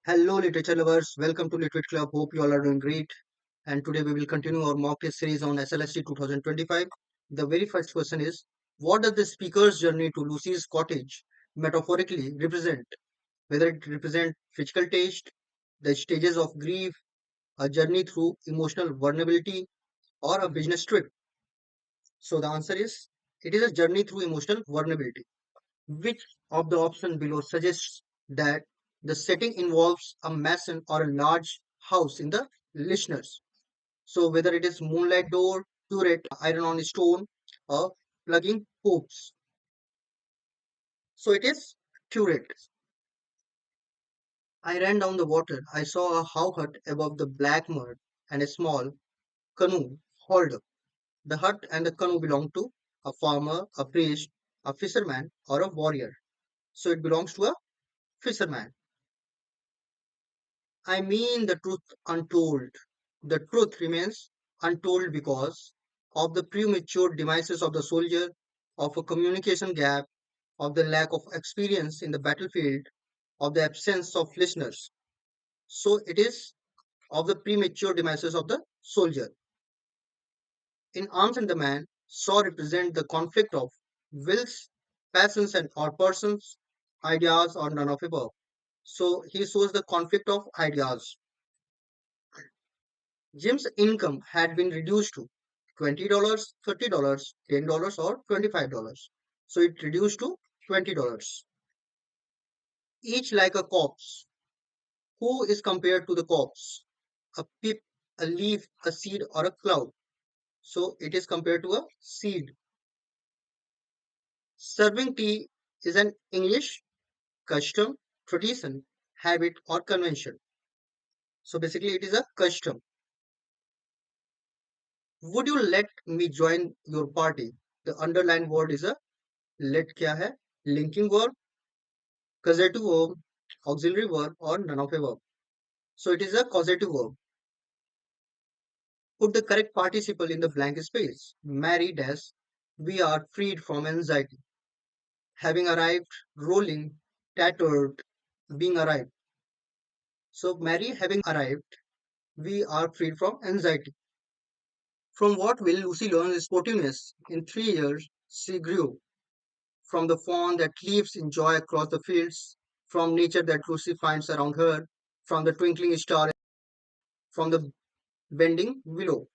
Hello, literature lovers. Welcome to LITTWIT CLUB. Hope you all are doing great. And today we will continue our mock test series on SLST 2025. The very first question is, what does the speaker's journey to Lucy's cottage metaphorically represent? Whether it represents physical taste, the stages of grief, a journey through emotional vulnerability, or a business trip. So the answer is, it is a journey through emotional vulnerability. Which of the option below suggests that the setting involves a mason or a large house in the listeners? So whether it is moonlight door, turret, iron on stone, or plugging hoops. So it is turret. I ran down the water. I saw a how hut above the black mud and a small canoe hauled up. The hut and the canoe belong to a farmer, a priest, a fisherman, or a warrior. So it belongs to a fisherman. I mean the truth untold. The truth remains untold because of the premature demises of the soldier, of a communication gap, of the lack of experience in the battlefield, of the absence of listeners. So it is of the premature demises of the soldier. In Arms and the Man, Saw represent the conflict of wills, passions, and or persons, ideas, or none of above. So he shows the conflict of ideas. Jim's income had been reduced to $20, $30, $10, or $25. So it reduced to $20. Each like a corpse. Who is compared to the corpse? A pip, a leaf, a seed, or a cloud. So it is compared to a seed. Serving tea is an English custom, tradition, habit, or convention. So basically, it is a custom. Would you let me join your party? The underlined word is a let क्या है? Linking verb, causative verb, auxiliary verb, or none of above. So it is a causative verb. Put the correct participle in the blank space. Married as we are freed from anxiety. Having arrived, rolling, tattered, being arrived. So Mary having arrived, we are freed from anxiety. From what will Lucy learn sportiveness? In 3 years, she grew from the fawn that leaps in joy across the fields, from nature that Lucy finds around her, from the twinkling star, from the bending willow.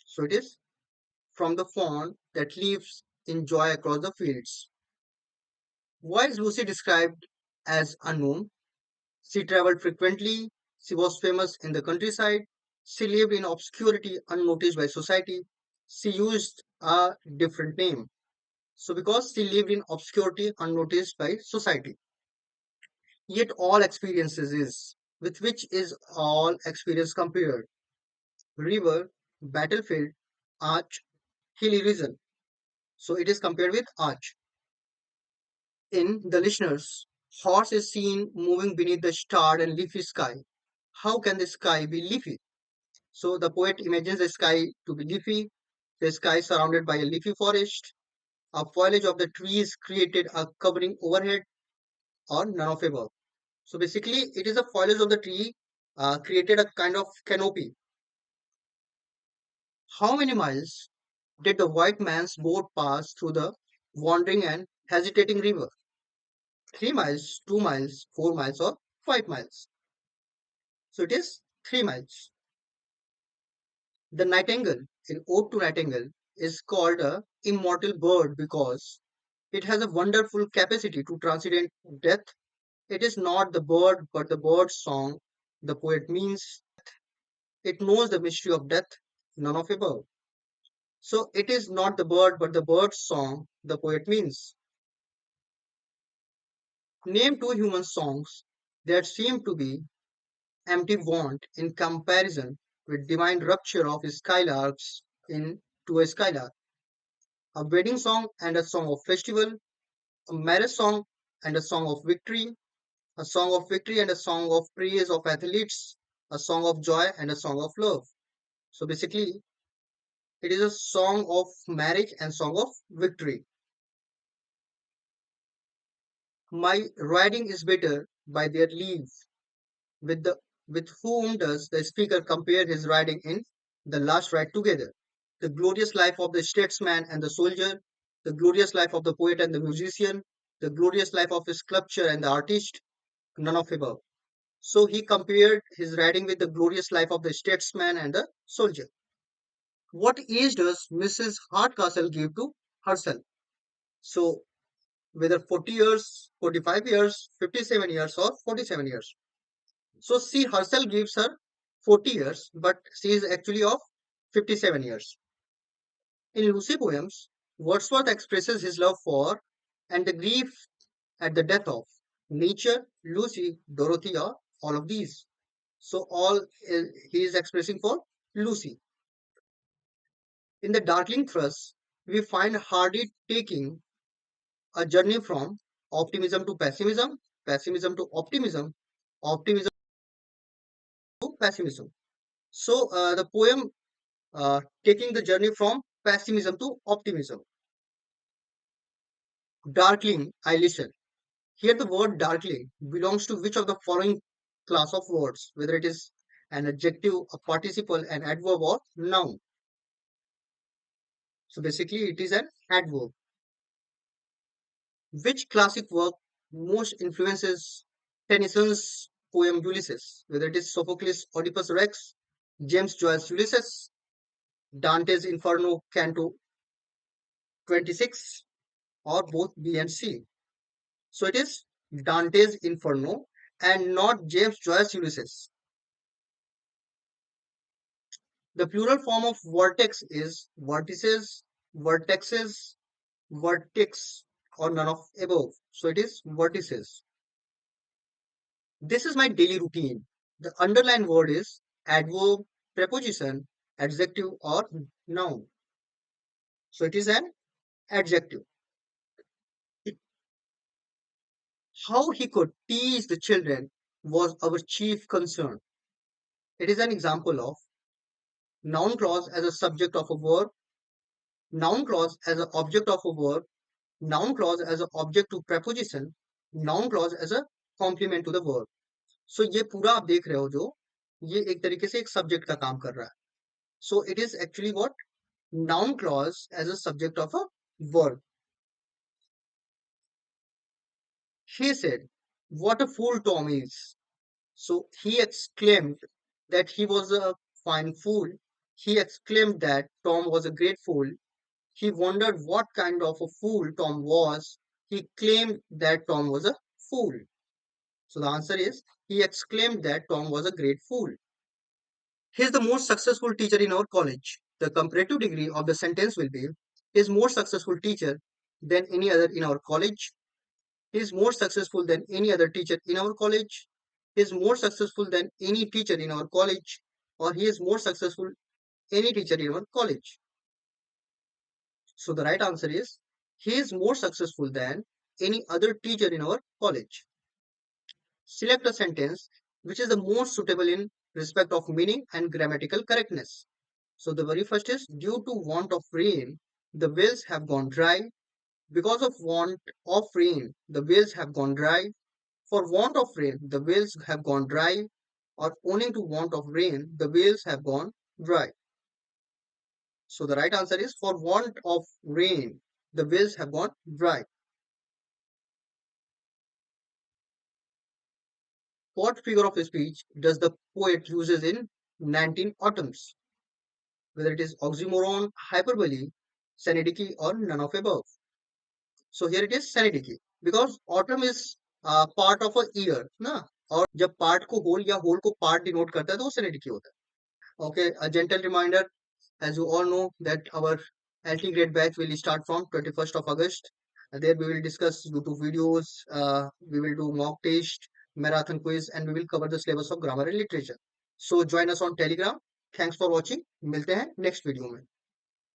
So it is from the fawn that leaps in joy across the fields. Why is Lucy described as unknown? She traveled frequently, she was famous in the countryside, she lived in obscurity unnoticed by society, she used a different name. So because she lived in obscurity unnoticed by society. Yet all experiences is, with which is all experience compared. River, battlefield, arch, hilly region. So it is compared with arch. In the listeners, horse is seen moving beneath the starred and leafy sky. How can the sky be leafy? So the poet imagines the sky to be leafy, the sky surrounded by a leafy forest, a foliage of the trees created a covering overhead, or none of above. So basically, it is a foliage of the tree created a kind of canopy. How many miles did the white man's boat pass through the wandering and hesitating river? 3 miles, 2 miles, 4 miles, or 5 miles. So it is 3 miles. The nightingale in Ode to Nightingale is called a immortal bird because it has a wonderful capacity to transcend death. It is not the bird but the bird's song. The poet means it knows the mystery of death, none of above. So it is not the bird but the bird's song, the poet means. Name two human songs that seem to be empty want in comparison with divine rupture of skylarks into a skylark. A wedding song and a song of festival, a marriage song and a song of victory, a song of victory and a song of praise of athletes, a song of joy and a song of love. So basically, it is a song of marriage and song of victory. My riding is better by their leave. With the with whom does the speaker compare his riding in the last ride together? The glorious life of the statesman and the soldier, the glorious life of the poet and the musician, the glorious life of the sculptor and the artist, none of above. So he compared his riding with the glorious life of the statesman and the soldier. What age does Mrs. Hardcastle give to herself? So whether 40 years, 45 years, 57 years, or 47 years. So she herself gives her 40 years, but she is actually of 57 years. In Lucy poems, Wordsworth expresses his love for and the grief at the death of nature, Lucy, Dorothea, all of these. So he is expressing for Lucy. In the Darkling Thrust, we find Hardy taking a journey from optimism to pessimism, pessimism to optimism, optimism to pessimism. So the poem taking the journey from pessimism to optimism. Darkling, I listen. Here the word darkling belongs to which of the following class of words, whether it is an adjective, a participle, an adverb, or noun. So basically it is an adverb. Which classic work most influences Tennyson's poem Ulysses, whether it is Sophocles' Oedipus Rex, James Joyce's Ulysses, Dante's Inferno Canto 26, or both B and C. So it is Dante's Inferno and not James Joyce's Ulysses. The plural form of vortex is vortices, vertexes, vertex, or none of above. So it is vertices. This is my daily routine. The underlined word is adverb, preposition, adjective, or noun. So it is an adjective. How he could teach the children was our chief concern. It is an example of noun clause as a subject of a verb, noun clause as an object of a verb, noun clause as an object to preposition, noun clause as a complement to the verb. So ये पूरा आप देख रहे हो जो ये एक तरीके से एक सब्जेक्ट का काम कर रहा है. So it is actually what noun clause as a subject of a verb. He said, "What a fool Tom is." So he exclaimed that he was a fine fool. He exclaimed that Tom was a great fool. He wondered what kind of a fool Tom was. He claimed that Tom was a fool. So the answer is he exclaimed that Tom was a great fool. He is the most successful teacher in our college. The comparative degree of the sentence will be he is more successful teacher than any other in our college. He is more successful than any other teacher in our college. He is more successful than any teacher in our college. Or he is more successful any teacher in our college. So the right answer is he is more successful than any other teacher in our college. Select a sentence which is the most suitable in respect of meaning and grammatical correctness. So the very first is due to want of rain, the wells have gone dry. Because of want of rain, the wells have gone dry. For want of rain, the wells have gone dry. Or owing to want of rain, the wells have gone dry. So the right answer is for want of rain, the wells have gone dry. What figure of speech does the poet uses in 19 Autumns? Whether it is oxymoron, hyperbole, synecdoche, or none of above. So here it is synecdoche because autumn is part of a year, ना? और जब part को whole या whole को part denote करता है तो वो synecdoche होता है. Okay, a gentle reminder, as you all know that our LT grade batch will start from 21st of August. There we will discuss YouTube videos, we will do mock test, marathon quiz, and we will cover the syllabus of grammar and literature. So join us on Telegram. Thanks for watching. मिलते हैं next video में.